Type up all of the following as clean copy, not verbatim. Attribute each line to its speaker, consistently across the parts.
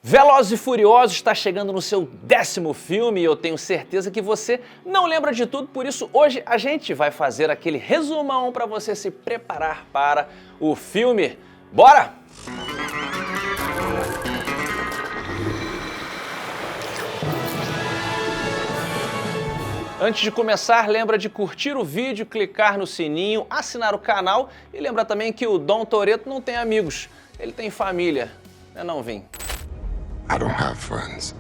Speaker 1: Velozes e Furiosos está chegando no seu 10º filme e eu tenho certeza que você não lembra de tudo, por isso hoje a gente vai fazer aquele resumão para você se preparar para o filme. Bora! Antes de começar, lembra de curtir o vídeo, clicar no sininho, assinar o canal e lembra também que o Dom Toretto não tem amigos, ele tem família, não Vim?
Speaker 2: I don't have friends.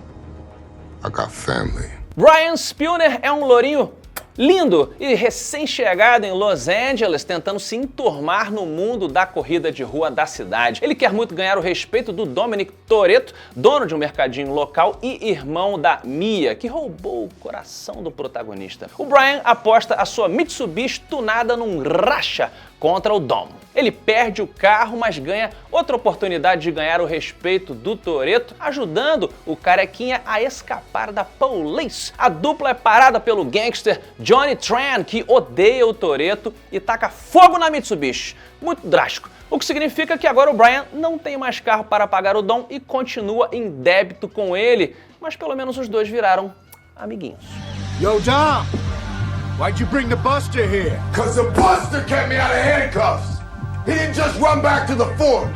Speaker 2: I got family.
Speaker 1: Brian Spooner é um lourinho lindo e recém-chegado em Los Angeles, tentando se enturmar no mundo da corrida de rua da cidade. Ele quer muito ganhar o respeito do Dominic Toretto, dono de um mercadinho local e irmão da Mia, que roubou o coração do protagonista. O Brian aposta a sua Mitsubishi tunada num racha contra o Dom. Ele perde o carro, mas ganha outra oportunidade de ganhar o respeito do Toretto, ajudando o carequinha a escapar da police. A dupla é parada pelo gangster Johnny Tran, que odeia o Toretto e taca fogo na Mitsubishi. Muito drástico. O que significa que agora o Brian não tem mais carro para pagar o Dom e continua em débito com ele, mas pelo menos os dois viraram amiguinhos.
Speaker 3: Yo, Dom! Why'd you bring the Buster here?
Speaker 2: 'Cause the Buster kept me out of handcuffs. He didn't just run back to the fort.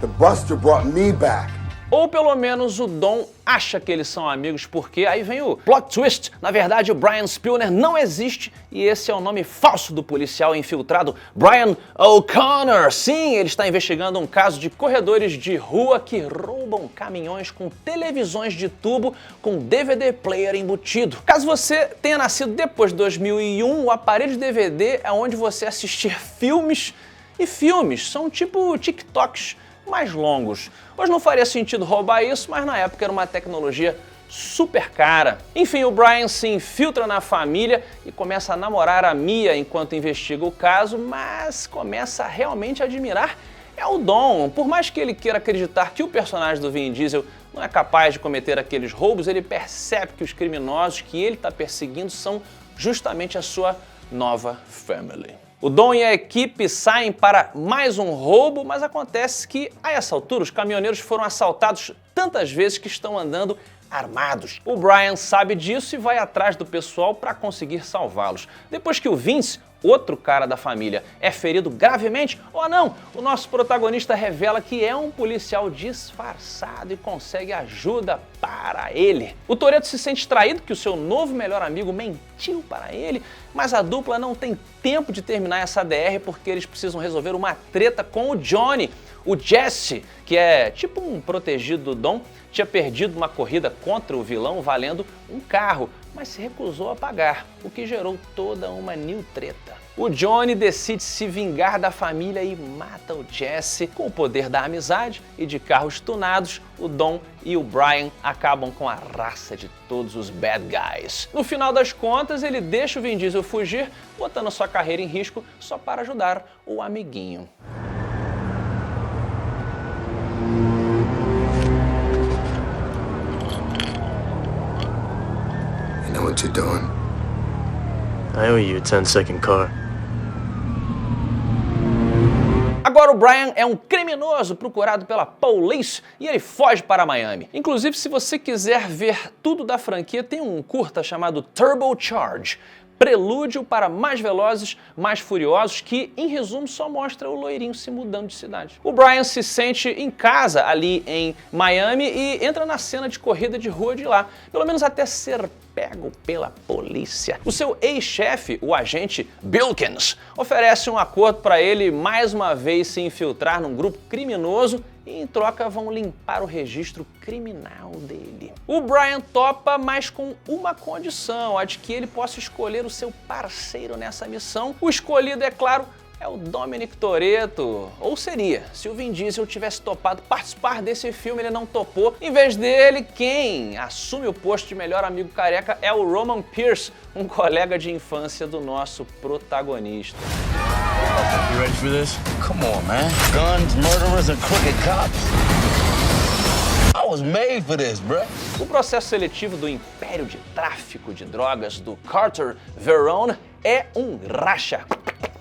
Speaker 2: The Buster brought me back.
Speaker 1: Ou pelo menos o Dom acha que eles são amigos, porque aí vem o plot twist. Na verdade, o Brian Spooner não existe e esse é o nome falso do policial infiltrado Brian O'Connor. Sim, ele está investigando um caso de corredores de rua que roubam caminhões com televisões de tubo com DVD player embutido. Caso você tenha nascido depois de 2001, o aparelho de DVD é onde você assistir filmes, e filmes são tipo TikToks mais longos. Hoje não faria sentido roubar isso, mas na época era uma tecnologia super cara. Enfim, o Brian se infiltra na família e começa a namorar a Mia enquanto investiga o caso, mas começa a realmente admirar o Dom. Por mais que ele queira acreditar que o personagem do Vin Diesel não é capaz de cometer aqueles roubos, ele percebe que os criminosos que ele está perseguindo são justamente a sua nova family. O Dom e a equipe saem para mais um roubo, mas acontece que, a essa altura, os caminhoneiros foram assaltados tantas vezes que estão andando armados. O Brian sabe disso e vai atrás do pessoal para conseguir salvá-los. Depois que o Vince, outro cara da família, é ferido gravemente, ou não, o nosso protagonista revela que é um policial disfarçado e consegue ajuda para ele. O Toretto se sente traído que o seu novo melhor amigo mentiu para ele, mas a dupla não tem tempo de terminar essa DR porque eles precisam resolver uma treta com o Johnny. O Jesse, que é tipo um protegido do Dom, tinha perdido uma corrida contra o vilão valendo um carro, mas se recusou a pagar, o que gerou toda uma new treta. O Johnny decide se vingar da família e mata o Jesse. Com o poder da amizade e de carros tunados, o Dom e o Brian acabam com a raça de todos os bad guys. No final das contas, ele deixa o Vin Diesel fugir, botando sua carreira em risco só para ajudar o amiguinho.
Speaker 2: You know what you're doing?
Speaker 4: I owe you a 10-second car.
Speaker 1: Agora o Brian é um criminoso procurado pela police e ele foge para Miami. Inclusive, se você quiser ver tudo da franquia, tem um curta chamado Turbocharge, prelúdio para Mais Velozes, Mais Furiosos, que, em resumo, só mostra o loirinho se mudando de cidade. O Brian se sente em casa ali em Miami e entra na cena de corrida de rua de lá, pelo menos até ser pego pela polícia. O seu ex-chefe, o agente Bilkins, oferece um acordo para ele mais uma vez se infiltrar num grupo criminoso e em troca vão limpar o registro criminal dele. O Brian topa, mas com uma condição, a de que ele possa escolher o seu parceiro nessa missão. O escolhido, é claro, é o Dominic Toretto. Ou seria, se o Vin Diesel tivesse topado participar desse filme, ele não topou. Em vez dele, quem assume o posto de melhor amigo careca é o Roman Pierce, um colega de infância do nosso protagonista.
Speaker 4: You ready for this?
Speaker 5: Come on, man. Guns, murderers, and crooked cops. I was made for this, bruh.
Speaker 1: O processo seletivo do Império de Tráfico de Drogas do Carter Verone é um racha.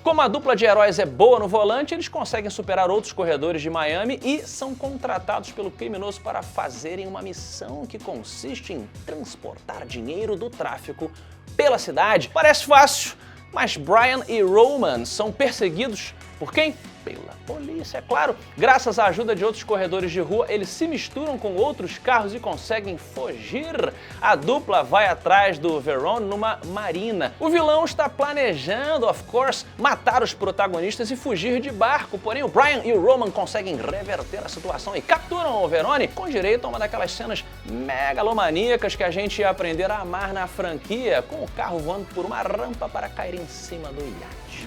Speaker 1: Como a dupla de heróis é boa no volante, eles conseguem superar outros corredores de Miami e são contratados pelo criminoso para fazerem uma missão que consiste em transportar dinheiro do tráfico pela cidade. Parece fácil, mas Brian e Roman são perseguidos por quem? Pela polícia, é claro. Graças à ajuda de outros corredores de rua, eles se misturam com outros carros e conseguem fugir. A dupla vai atrás do Verone numa marina. O vilão está planejando, of course, matar os protagonistas e fugir de barco. Porém, o Brian e o Roman conseguem reverter a situação e capturam o Verone com direito a uma daquelas cenas megalomaníacas que a gente ia aprender a amar na franquia, com o carro voando por uma rampa para cair em cima do iate.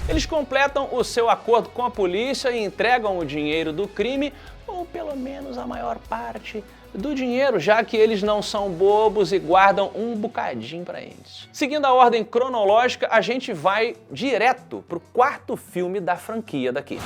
Speaker 1: Eles completam o seu acordo com a polícia e entregam o dinheiro do crime, ou pelo menos a maior parte do dinheiro, já que eles não são bobos e guardam um bocadinho para eles. Seguindo a ordem cronológica, a gente vai direto pro quarto filme da franquia daqui.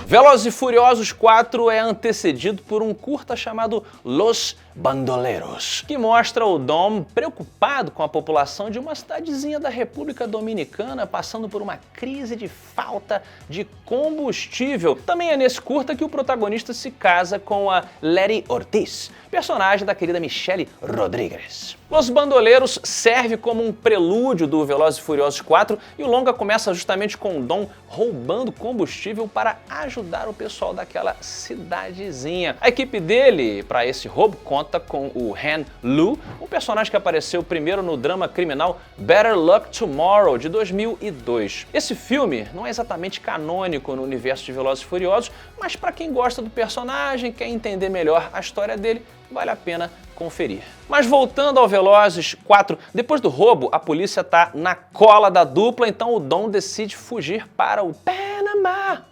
Speaker 1: Velozes e Furiosos 4 é antecedido por um curta chamado Los Bandoleros, que mostra o Dom preocupado com a população de uma cidadezinha da República Dominicana passando por uma crise de falta de combustível. Também é nesse curta que o protagonista se casa com a Letty Ortiz, personagem da querida Michelle Rodriguez. Los Bandoleros serve como um prelúdio do Velozes e Furiosos 4 e o longa começa justamente com o Dom roubando combustível para ajudar o pessoal daquela cidadezinha. A equipe dele, para esse roubo, conta com o Han Lu, um personagem que apareceu primeiro no drama criminal Better Luck Tomorrow, de 2002. Esse filme não é exatamente canônico no universo de Velozes e Furiosos, mas para quem gosta do personagem, quer entender melhor a história dele, vale a pena conferir. Mas voltando ao Velozes 4, depois do roubo, a polícia tá na cola da dupla, então o Dom decide fugir para o Panamá,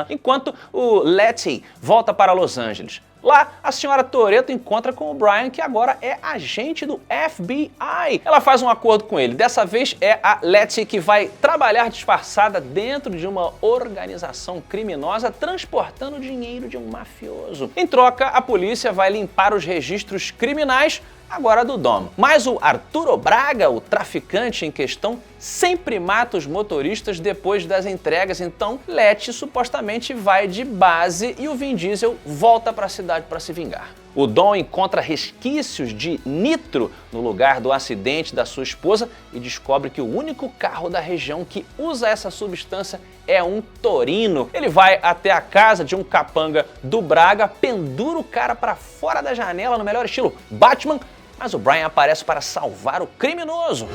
Speaker 1: enquanto o Letty volta para Los Angeles. Lá, a senhora Toretto encontra com o Brian, que agora é agente do FBI. Ela faz um acordo com ele. Dessa vez é a Letty que vai trabalhar disfarçada dentro de uma organização criminosa, transportando dinheiro de um mafioso. Em troca, a polícia vai limpar os registros criminais, agora do Dom. Mas o Arturo Braga, o traficante em questão, sempre mata os motoristas depois das entregas, então Letty supostamente vai de base e o Vin Diesel volta para a cidade para se vingar. O Dom encontra resquícios de nitro no lugar do acidente da sua esposa e descobre que o único carro da região que usa essa substância é um Torino. Ele vai até a casa de um capanga do Braga, pendura o cara para fora da janela no melhor estilo Batman, mas o Brian aparece para salvar o criminoso.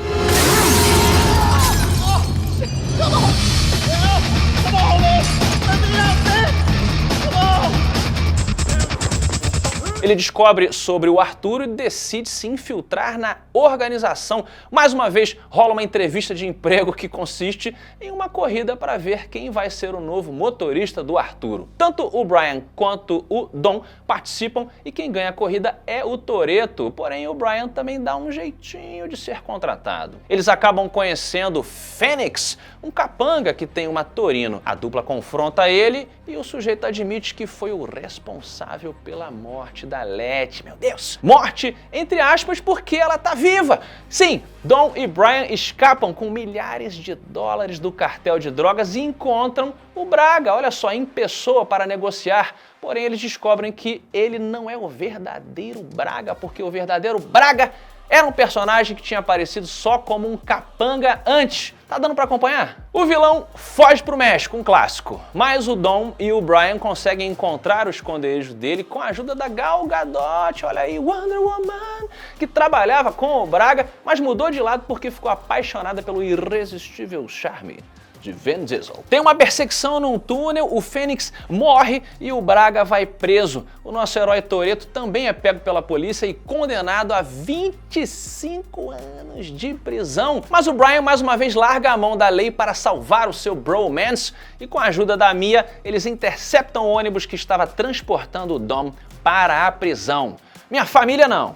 Speaker 1: Ele descobre sobre o Arturo e decide se infiltrar na organização. Mais uma vez, rola uma entrevista de emprego que consiste em uma corrida para ver quem vai ser o novo motorista do Arturo. Tanto o Brian quanto o Dom participam e quem ganha a corrida é o Toretto, porém o Brian também dá um jeitinho de ser contratado. Eles acabam conhecendo Fênix, um capanga que tem uma Torino. A dupla confronta ele e o sujeito admite que foi o responsável pela morte da Letty, meu Deus! Morte, entre aspas, porque ela tá viva! Sim, Dom e Brian escapam com milhares de dólares do cartel de drogas e encontram o Braga, olha só, em pessoa para negociar. Porém, eles descobrem que ele não é o verdadeiro Braga, porque o verdadeiro Braga era um personagem que tinha aparecido só como um capanga antes. Tá dando pra acompanhar? O vilão foge pro México, um clássico. Mas o Dom e o Brian conseguem encontrar o esconderijo dele com a ajuda da Gal Gadot, olha aí, Wonder Woman, que trabalhava com o Braga, mas mudou de lado porque ficou apaixonada pelo irresistível charme de Vin Diesel. Tem uma perseguição num túnel, o Fênix morre e o Braga vai preso. O nosso herói Toretto também é pego pela polícia e condenado a 25 anos de prisão. Mas o Brian mais uma vez larga a mão da lei para salvar o seu bromance e com a ajuda da Mia, eles interceptam o ônibus que estava transportando o Dom para a prisão. Minha família não.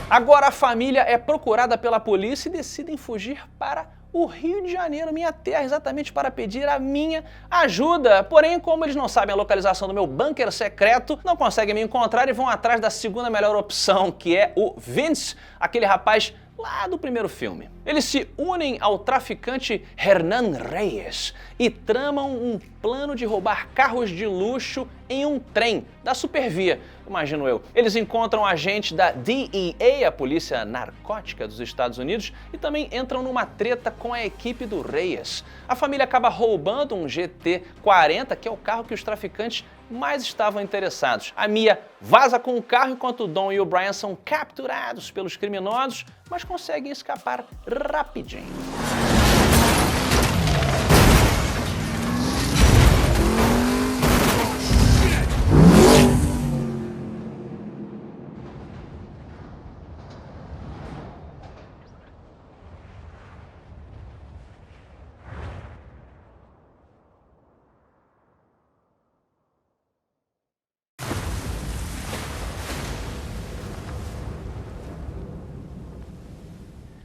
Speaker 1: Agora a família é procurada pela polícia e decidem fugir para o Rio de Janeiro, minha terra, exatamente para pedir a minha ajuda. Porém, como eles não sabem a localização do meu bunker secreto, não conseguem me encontrar e vão atrás da segunda melhor opção, que é o Vince, aquele rapaz lá do primeiro filme. Eles se unem ao traficante Hernan Reyes e tramam um plano de roubar carros de luxo em um trem da Supervia, imagino eu. Eles encontram agentes da DEA, a Polícia Narcótica dos Estados Unidos, e também entram numa treta com a equipe do Reyes. A família acaba roubando um GT40, que é o carro que os traficantes mais estavam interessados. A Mia vaza com o carro enquanto o Dom e o Brian são capturados pelos criminosos, mas conseguem escapar rapidinho.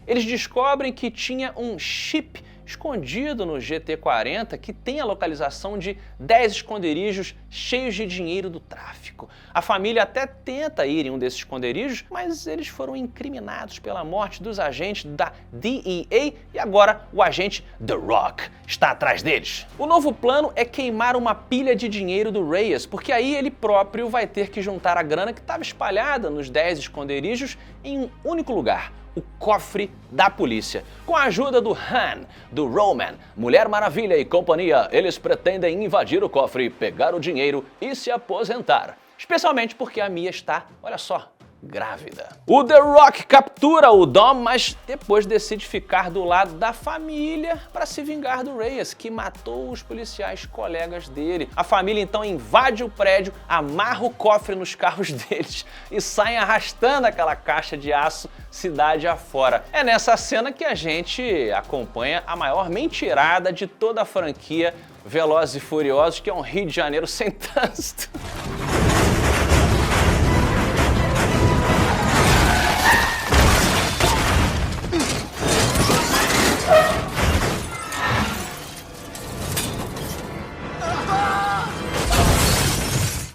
Speaker 1: Eles descobrem que tinha um chip escondido no GT40 que tem a localização de 10 esconderijos cheios de dinheiro do tráfico. A família até tenta ir em um desses esconderijos, mas eles foram incriminados pela morte dos agentes da DEA e agora o agente The Rock está atrás deles. O novo plano é queimar uma pilha de dinheiro do Reyes, porque aí ele próprio vai ter que juntar a grana que estava espalhada nos 10 esconderijos em um único lugar. O cofre da polícia. Com a ajuda do Han, do Roman, Mulher Maravilha e companhia, eles pretendem invadir o cofre, pegar o dinheiro e se aposentar. Especialmente porque a Mia está, olha só, grávida. O The Rock captura o Dom, mas depois decide ficar do lado da família para se vingar do Reyes, que matou os policiais colegas dele. A família então invade o prédio, amarra o cofre nos carros deles e saem arrastando aquela caixa de aço cidade afora. É nessa cena que a gente acompanha a maior mentirada de toda a franquia Velozes e Furiosos, que é um Rio de Janeiro sem trânsito.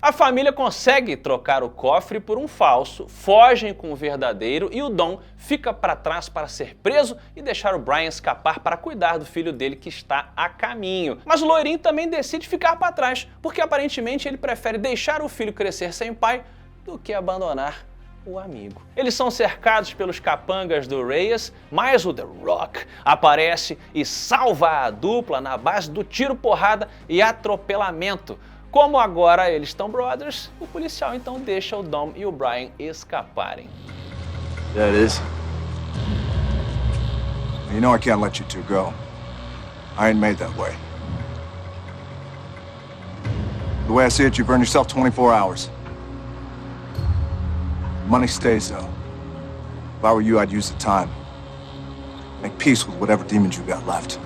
Speaker 1: A família consegue trocar o cofre por um falso, fogem com o verdadeiro e o Dom fica para trás para ser preso e deixar o Brian escapar para cuidar do filho dele que está a caminho. Mas o loirinho também decide ficar para trás, porque aparentemente ele prefere deixar o filho crescer sem pai do que abandonar o amigo. Eles são cercados pelos capangas do Reyes, mas o The Rock aparece e salva a dupla na base do tiro, porrada e atropelamento. Como agora eles estão brothers, o policial então deixa o Dom e o Brian escaparem.
Speaker 4: That is.
Speaker 3: You know I can't let you two go. I ain't made that way. The way I see it, you've earned yourself 24 hours. Money stays, though. If I were you, I'd use the time. Make peace with whatever demons you got left.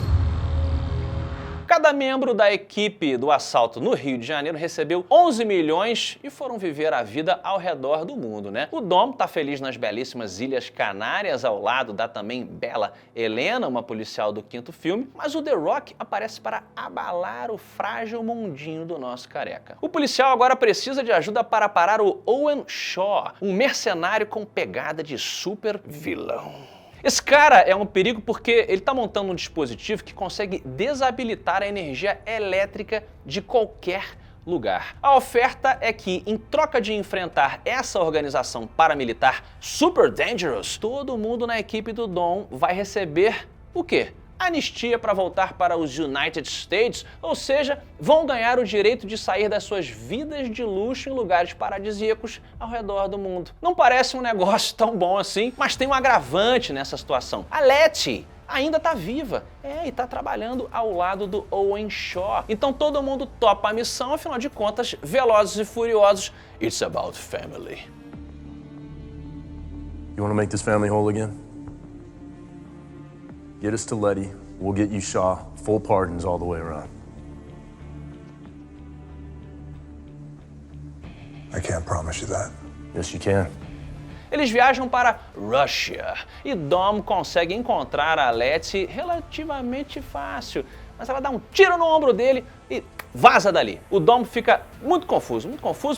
Speaker 1: Cada membro da equipe do assalto no Rio de Janeiro recebeu 11 milhões e foram viver a vida ao redor do mundo, né? O Dom tá feliz nas belíssimas Ilhas Canárias, ao lado da também bela Helena, uma policial do 5º filme, mas o The Rock aparece para abalar o frágil mundinho do nosso careca. O policial agora precisa de ajuda para parar o Owen Shaw, um mercenário com pegada de super vilão. Esse cara é um perigo porque ele está montando um dispositivo que consegue desabilitar a energia elétrica de qualquer lugar. A oferta é que, em troca de enfrentar essa organização paramilitar Super Dangerous, todo mundo na equipe do Dom vai receber o quê? anistia para voltar para os United States, ou seja, vão ganhar o direito de sair das suas vidas de luxo em lugares paradisíacos ao redor do mundo. Não parece um negócio tão bom assim, mas tem um agravante nessa situação. A Letty ainda tá viva, e tá trabalhando ao lado do Owen Shaw. Então todo mundo topa a missão, afinal de contas, Velozes e Furiosos, it's about family.
Speaker 4: You want to make this family whole again? Get us to Letty, we'll get you Shaw, full pardons all the way around.
Speaker 2: I can't promise you that.
Speaker 4: Yes, you can.
Speaker 1: Eles viajam para Rússia e Dom consegue encontrar a Letty relativamente fácil, mas ela dá um tiro no ombro dele e vaza dali. O Dom fica muito confuso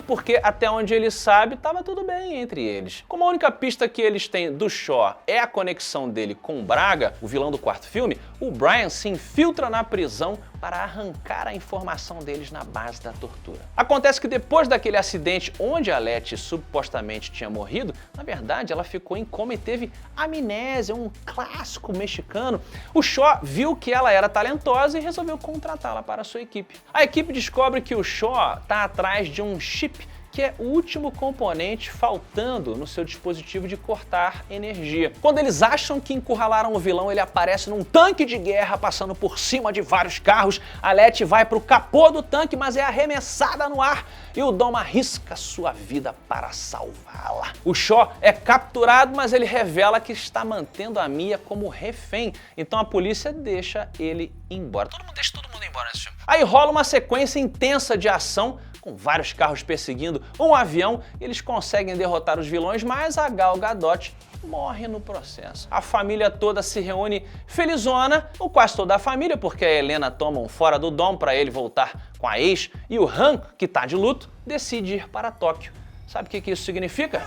Speaker 1: porque até onde ele sabe estava tudo bem entre eles. Como a única pista que eles têm do Shaw é a conexão dele com Braga, o vilão do quarto filme, o Brian se infiltra na prisão para arrancar a informação deles na base da tortura. Acontece que depois daquele acidente onde a Letty supostamente tinha morrido, na verdade ela ficou em coma e teve amnésia, um clássico mexicano. O Shaw viu que ela era talentosa e resolveu contratá-la para a sua equipe. A equipe descobre que o Shaw está atrás de um chip que é o último componente faltando no seu dispositivo de cortar energia. Quando eles acham que encurralaram o vilão, ele aparece num tanque de guerra passando por cima de vários carros. A Letty vai para o capô do tanque, mas é arremessada no ar e o Dom arrisca sua vida para salvá-la. O Shaw é capturado, mas ele revela que está mantendo a Mia como refém. Então a polícia deixa ele embora. Deixa todo mundo embora nesse filme. Aí rola uma sequência intensa de ação, com vários carros perseguindo um avião, eles conseguem derrotar os vilões, mas a Gal Gadot morre no processo. A família toda se reúne felizona, ou quase toda a família, porque a Helena toma um fora do Dom para ele voltar com a ex, e o Han, que tá de luto, decide ir para Tóquio. Sabe o que isso significa?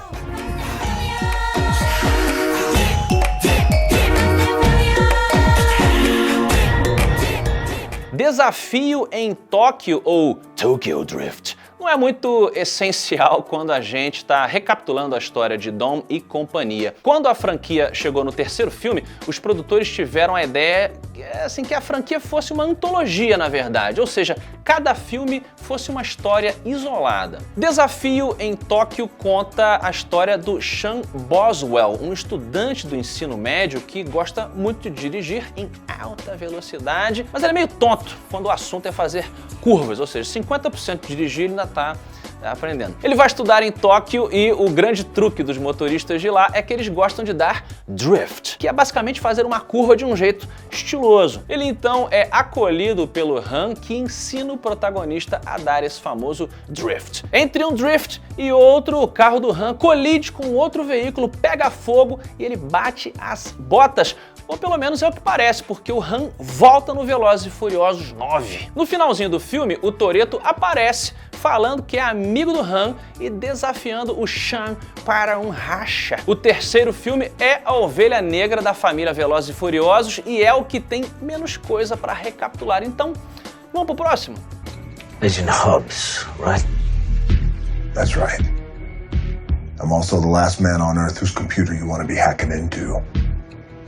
Speaker 1: Desafio em Tóquio, ou Tokyo Drift, não é muito essencial quando a gente está recapitulando a história de Dom e companhia. Quando a franquia chegou no terceiro filme, os produtores tiveram a ideia que a franquia fosse uma antologia, na verdade, ou seja, cada filme fosse uma história isolada. Desafio em Tóquio conta a história do Sean Boswell, um estudante do ensino médio que gosta muito de dirigir em alta velocidade, mas ele é meio tonto quando o assunto é fazer curvas, ou seja, 50% de dirigir ele ainda está aprendendo. Ele vai estudar em Tóquio e o grande truque dos motoristas de lá é que eles gostam de dar drift, que é basicamente fazer uma curva de um jeito estiloso. Ele então é acolhido pelo Han, que ensina o protagonista a dar esse famoso drift. Entre um drift e outro, o carro do Han colide com outro veículo, pega fogo e ele bate as botas. Ou pelo menos é o que parece, porque o Han volta no Velozes e Furiosos 9. No finalzinho do filme, o Toretto aparece falando que é amigo do Han e desafiando o Sean para um racha. O terceiro filme é a ovelha negra da família Velozes e Furiosos e é o que tem menos coisa para recapitular. Então, vamos pro próximo?
Speaker 5: Agent Hobbs, right?
Speaker 2: That's right. I'm also the last man on Earth whose computer you want to be hacking into.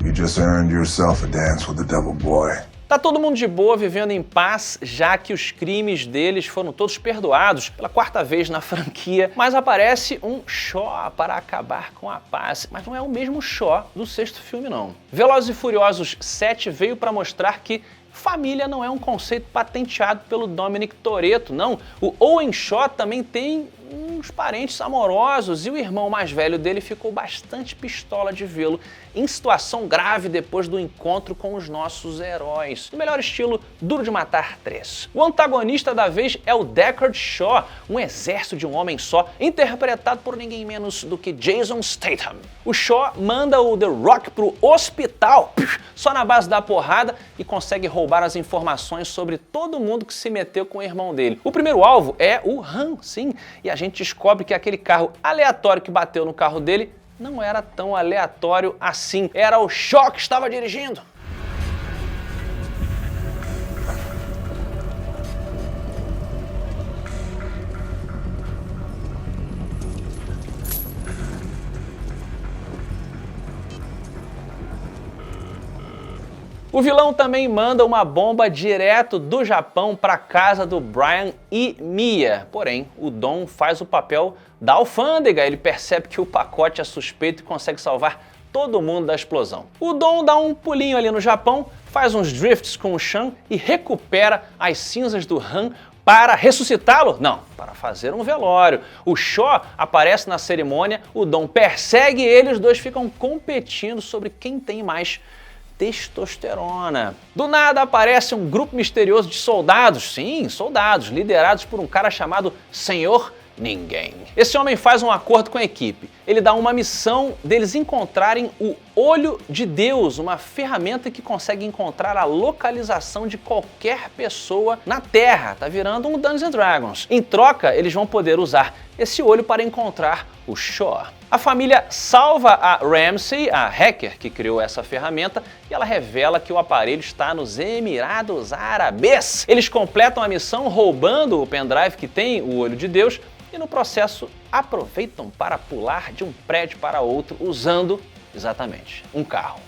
Speaker 2: You just earned yourself a dance with the devil boy.
Speaker 1: Tá todo mundo de boa, vivendo em paz, já que os crimes deles foram todos perdoados pela quarta vez na franquia, mas aparece um Shaw para acabar com a paz. Mas não é o mesmo Shaw do sexto filme, não. Velozes e Furiosos 7 veio para mostrar que família não é um conceito patenteado pelo Dominic Toretto, não. O Owen Shaw também tem uns parentes amorosos e o irmão mais velho dele ficou bastante pistola de vê-lo em situação grave depois do encontro com os nossos heróis. No melhor estilo Duro de Matar 3. O antagonista da vez é o Deckard Shaw, um exército de um homem só, interpretado por ninguém menos do que Jason Statham. O Shaw manda o The Rock pro hospital, só na base da porrada, e consegue roubar as informações sobre todo mundo que se meteu com o irmão dele. O primeiro alvo é o Han, sim, e a gente descobre que aquele carro aleatório que bateu no carro dele não era tão aleatório assim. Era o Shaw que estava dirigindo. O vilão também manda uma bomba direto do Japão para a casa do Brian e Mia. Porém, o Dom faz o papel da alfândega. Ele percebe que o pacote é suspeito e consegue salvar todo mundo da explosão. O Dom dá um pulinho ali no Japão, faz uns drifts com o Sean e recupera as cinzas do Han para ressuscitá-lo? Não, para fazer um velório. O Shaw aparece na cerimônia, o Dom persegue ele, os dois ficam competindo sobre quem tem mais testosterona. Do nada aparece um grupo misterioso de soldados, sim, soldados, liderados por um cara chamado Senhor Ninguém. Esse homem faz um acordo com a equipe. Ele dá uma missão deles encontrarem o Olho de Deus, uma ferramenta que consegue encontrar a localização de qualquer pessoa na Terra. Tá virando um Dungeons & Dragons. Em troca, eles vão poder usar esse olho para encontrar o Shaw. A família salva a Ramsey, a hacker que criou essa ferramenta, e ela revela que o aparelho está nos Emirados Árabes. Eles completam a missão roubando o pendrive que tem o Olho de Deus e no processo aproveitam para pular de um prédio para outro usando, exatamente, um carro.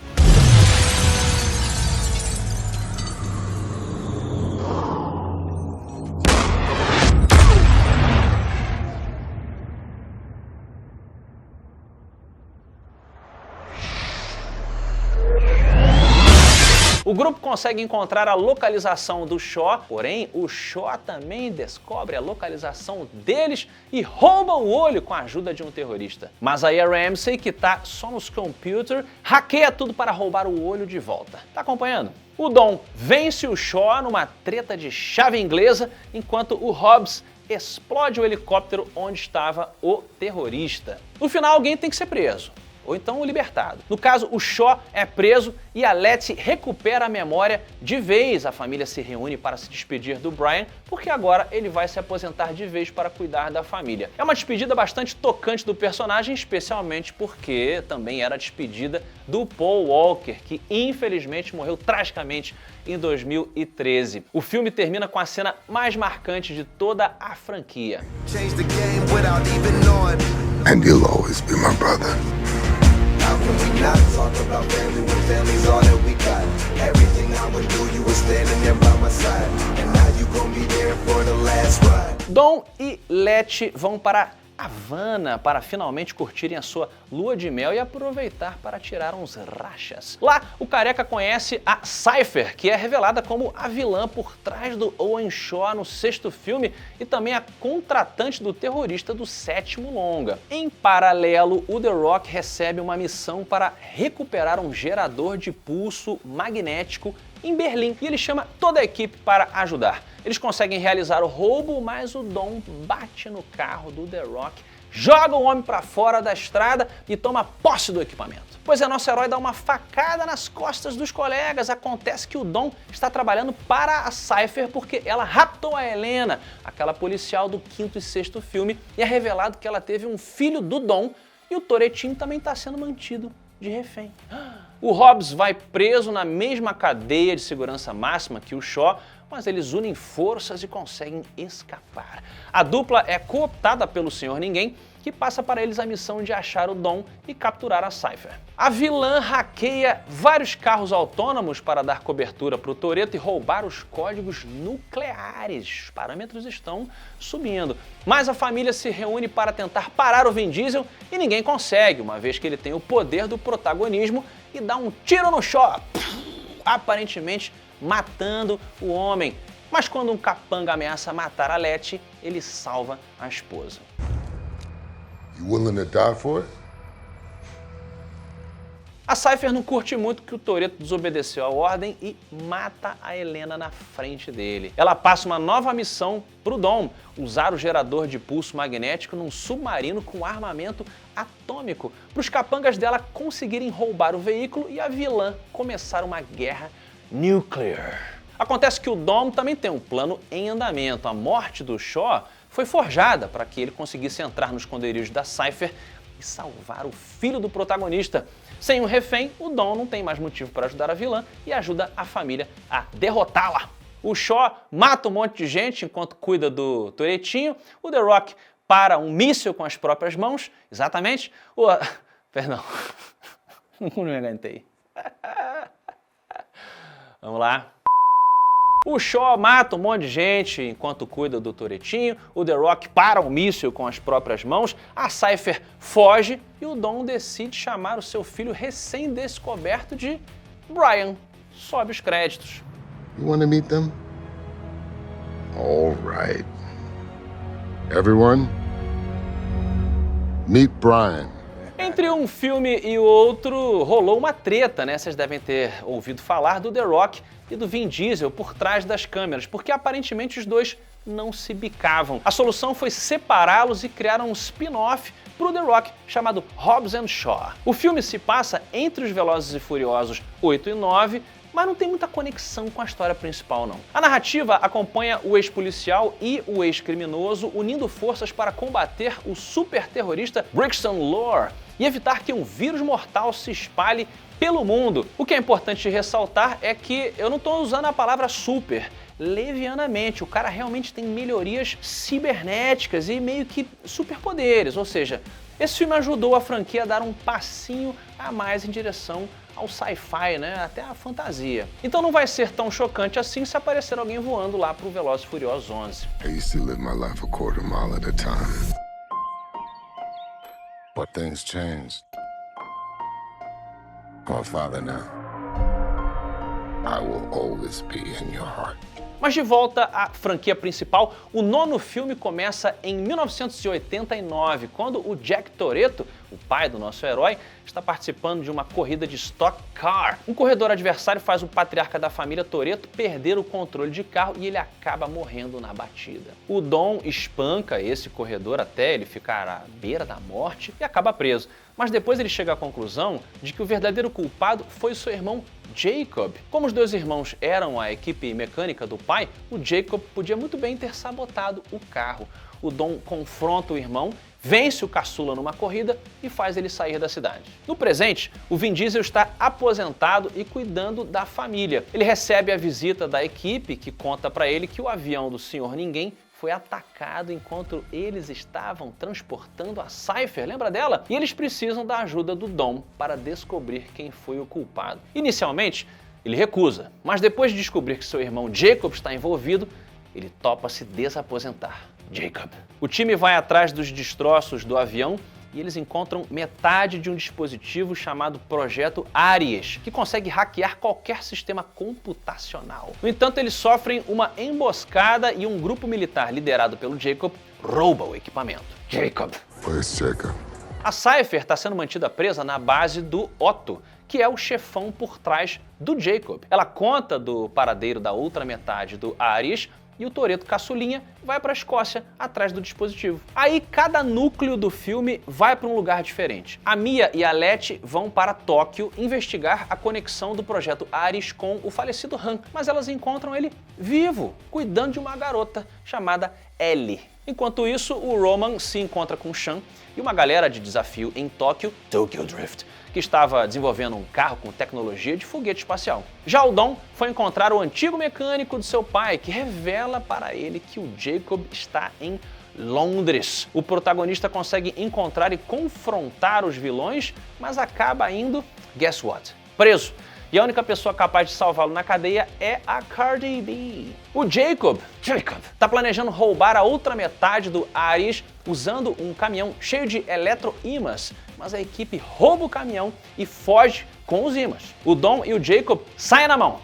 Speaker 1: O grupo consegue encontrar a localização do Shaw, porém o Shaw também descobre a localização deles e rouba o olho com a ajuda de um terrorista. Mas aí a Ramsey, que tá só nos computers, hackeia tudo para roubar o olho de volta. Tá acompanhando? O Dom vence o Shaw numa treta de chave inglesa, enquanto o Hobbs explode o helicóptero onde estava o terrorista. No final, alguém tem que ser preso, ou então o libertado. No caso, o Shaw é preso e a Letty recupera a memória de vez. A família se reúne para se despedir do Brian, porque agora ele vai se aposentar de vez para cuidar da família. É uma despedida bastante tocante do personagem, especialmente porque também era a despedida do Paul Walker, que infelizmente morreu tragicamente em 2013. O filme termina com a cena mais marcante de toda a franquia.
Speaker 2: And you'll always be my brother.
Speaker 6: How can we not talk about family when family's all that we got? Everything I would do, you were standing there by my side. And now you gon' be there for the last ride.
Speaker 1: Dom e Letty vão para Havana para finalmente curtirem a sua lua de mel e aproveitar para tirar uns rachas. Lá, o careca conhece a Cypher, que é revelada como a vilã por trás do Owen Shaw no 6º filme e também a contratante do terrorista do 7º longa. Em paralelo, o The Rock recebe uma missão para recuperar um gerador de pulso magnético em Berlim e ele chama toda a equipe para ajudar. Eles conseguem realizar o roubo, mas o Dom bate no carro do The Rock, joga o homem para fora da estrada e toma posse do equipamento. Pois é, nosso herói dá uma facada nas costas dos colegas. Acontece que o Dom está trabalhando para a Cypher porque ela raptou a Helena, aquela policial do 5º e 6º filme, e é revelado que ela teve um filho do Dom e o Torettinho também está sendo mantido de refém. O Hobbs vai preso na mesma cadeia de segurança máxima que o Shaw, mas eles unem forças e conseguem escapar. A dupla é cooptada pelo Senhor Ninguém, que passa para eles a missão de achar o Dom e capturar a Cypher. A vilã hackeia vários carros autônomos para dar cobertura para o Toretto e roubar os códigos nucleares. Os parâmetros estão subindo. Mas a família se reúne para tentar parar o Vin Diesel e ninguém consegue, uma vez que ele tem o poder do protagonismo e dá um tiro no Shaw, aparentemente matando o homem. Mas quando um capanga ameaça matar a Letty, ele salva a esposa.
Speaker 2: You willing to die for it?
Speaker 1: A Cypher não curte muito que o Toretto desobedeceu a ordem e mata a Helena na frente dele. Ela passa uma nova missão pro Dom, usar o gerador de pulso magnético num submarino com armamento atômico, para os capangas dela conseguirem roubar o veículo e a vilã começar uma guerra nuclear. Acontece que o Dom também tem um plano em andamento. A morte do Shaw foi forjada para que ele conseguisse entrar no esconderijo da Cypher e salvar o filho do protagonista. Sem um refém, o Dom não tem mais motivo para ajudar a vilã e ajuda a família a derrotá-la. O Shaw mata um monte de gente enquanto cuida do Torettinho. O The Rock para um míssil com as próprias mãos. Exatamente. Perdão, não me aguentei. Vamos lá. O Shaw mata um monte de gente enquanto cuida do Torettinho, o The Rock para um míssil com as próprias mãos, a Cypher foge e o Dom decide chamar o seu filho recém-descoberto de Brian. Sobe os créditos.
Speaker 7: You want to meet them? All right. Everyone, meet Brian.
Speaker 1: Entre um filme e o outro, rolou uma treta, né? Vocês devem ter ouvido falar do The Rock e do Vin Diesel por trás das câmeras, porque aparentemente os dois não se bicavam. A solução foi separá-los e criar um spin-off pro The Rock chamado Hobbs and Shaw. O filme se passa entre os Velozes e Furiosos 8 e 9, mas não tem muita conexão com a história principal, não. A narrativa acompanha o ex-policial e o ex-criminoso unindo forças para combater o super-terrorista Brixton Lore e evitar que um vírus mortal se espalhe pelo mundo. O que é importante ressaltar é que eu não estou usando a palavra super levianamente. O cara realmente tem melhorias cibernéticas e meio que superpoderes, ou seja, esse filme ajudou a franquia a dar um passinho a mais em direção ao sci-fi, né? Até a fantasia. Então não vai ser tão chocante assim se aparecer alguém voando lá pro Velozes e Furiosos 11.
Speaker 7: I used to live my life a quarter mile at a time. But things changed. I'm a father now. I will always be in your heart.
Speaker 1: Mas de volta à franquia principal, o nono filme começa em 1989, quando o Jack Toretto, o pai do nosso herói, está participando de uma corrida de Stock Car. Um corredor adversário faz o patriarca da família Toretto perder o controle de carro e ele acaba morrendo na batida. O Dom espanca esse corredor até ele ficar à beira da morte e acaba preso. Mas depois ele chega à conclusão de que o verdadeiro culpado foi seu irmão Jacob. Como os dois irmãos eram a equipe mecânica do pai, o Jacob podia muito bem ter sabotado o carro. O Dom confronta o irmão, vence o caçula numa corrida e faz ele sair da cidade. No presente, o Vin Diesel está aposentado e cuidando da família. Ele recebe a visita da equipe que conta para ele que o avião do Senhor Ninguém foi atacado enquanto eles estavam transportando a Cypher, lembra dela? E eles precisam da ajuda do Dom para descobrir quem foi o culpado. Inicialmente, ele recusa, mas depois de descobrir que seu irmão Jacob está envolvido, ele topa se desaposentar. Jacob. O time vai atrás dos destroços do avião e eles encontram metade de um dispositivo chamado Projeto Ares, que consegue hackear qualquer sistema computacional. No entanto, eles sofrem uma emboscada e um grupo militar liderado pelo Jacob rouba o equipamento. Jacob.
Speaker 7: Where's Jacob?
Speaker 1: A Cypher está sendo mantida presa na base do Otto, que é o chefão por trás do Jacob. Ela conta do paradeiro da outra metade do Ares e o Toretto caçulinha vai para a Escócia atrás do dispositivo. Aí cada núcleo do filme vai para um lugar diferente. A Mia e a Letty vão para Tóquio investigar a conexão do projeto Ares com o falecido Han, mas elas encontram ele vivo, cuidando de uma garota chamada Ellie. Enquanto isso, o Roman se encontra com Sean e uma galera de desafio em Tóquio, Tokyo Drift, que estava desenvolvendo um carro com tecnologia de foguete espacial. Já o Dom foi encontrar o antigo mecânico de seu pai, que revela para ele que o Jacob está em Londres. O protagonista consegue encontrar e confrontar os vilões, mas acaba indo, guess what? Preso. E a única pessoa capaz de salvá-lo na cadeia é a Cardi B. O Jacob tá planejando roubar a outra metade do Ares usando um caminhão cheio de eletroímãs, mas a equipe rouba o caminhão e foge com os ímãs. O Dom e o Jacob saem na mão.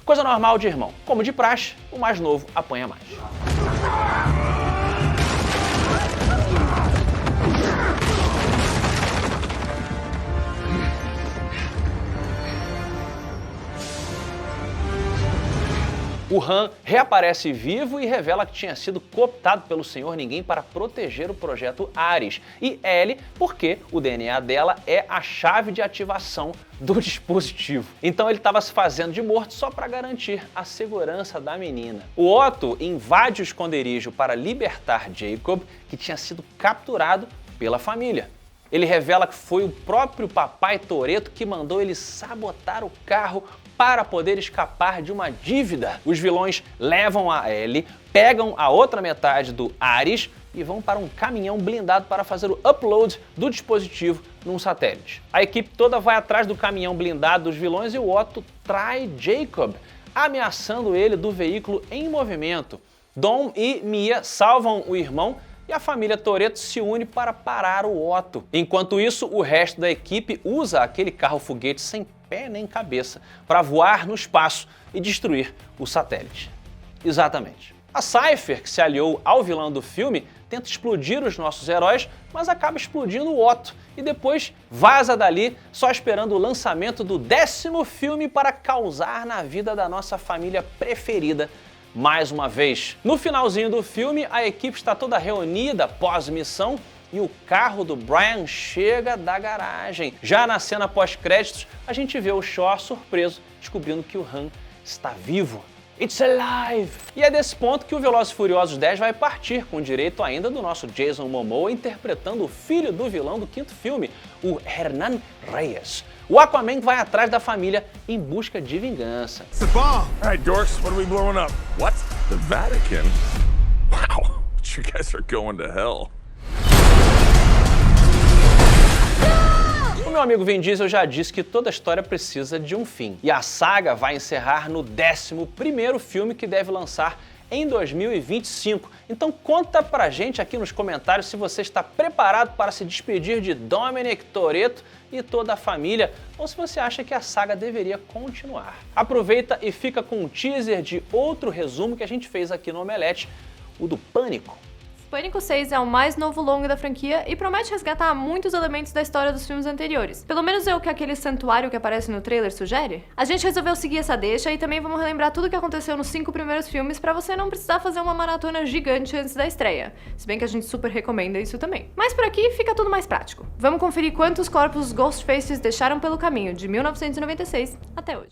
Speaker 1: Coisa normal de irmão. Como de praxe, o mais novo apanha mais. O Han reaparece vivo e revela que tinha sido cooptado pelo Senhor Ninguém para proteger o projeto Ares. E Ellie, porque o DNA dela é a chave de ativação do dispositivo. Então ele estava se fazendo de morto só para garantir a segurança da menina. O Otto invade o esconderijo para libertar Jacob, que tinha sido capturado pela família. Ele revela que foi o próprio papai Toretto que mandou ele sabotar o carro para poder escapar de uma dívida. Os vilões levam a Ellie, pegam a outra metade do Ares e vão para um caminhão blindado para fazer o upload do dispositivo num satélite. A equipe toda vai atrás do caminhão blindado dos vilões e o Otto trai Jacob, ameaçando ele do veículo em movimento. Dom e Mia salvam o irmão e a família Toretto se une para parar o Otto. Enquanto isso, o resto da equipe usa aquele carro-foguete sem pé nem cabeça para voar no espaço e destruir o satélite. Exatamente. A Cypher, que se aliou ao vilão do filme, tenta explodir os nossos heróis, mas acaba explodindo o Otto e depois vaza dali, só esperando o lançamento do 10º filme para causar na vida da nossa família preferida mais uma vez. No finalzinho do filme, a equipe está toda reunida pós-missão e o carro do Brian chega da garagem. Já na cena pós-créditos, a gente vê o Shaw surpreso, descobrindo que o Han está vivo. It's alive! E é desse ponto que o Velozes e Furiosos 10 vai partir, com direito ainda do nosso Jason Momoa interpretando o filho do vilão do 5º filme, o Hernan Reyes. O Aquaman vai atrás da família em busca de vingança.
Speaker 7: It's the bomb! All right, dorks, what are we blowing up? What? The Vatican? Wow, you guys are going to hell.
Speaker 1: O meu amigo Vin Diesel já disse que toda história precisa de um fim. E a saga vai encerrar no 11º filme que deve lançar em 2025. Então conta pra gente aqui nos comentários se você está preparado para se despedir de Dominic Toretto e toda a família, ou se você acha que a saga deveria continuar. Aproveita e fica com um teaser de outro resumo que a gente fez aqui no Omelete, o do Pânico.
Speaker 8: Pânico 6 é o mais novo longa da franquia e promete resgatar muitos elementos da história dos filmes anteriores. Pelo menos é o que aquele santuário que aparece no trailer sugere. A gente resolveu seguir essa deixa e também vamos relembrar tudo o que aconteceu nos 5 primeiros filmes pra você não precisar fazer uma maratona gigante antes da estreia. Se bem que a gente super recomenda isso também. Mas por aqui fica tudo mais prático. Vamos conferir quantos corpos os Ghostfaces deixaram pelo caminho de 1996 até hoje.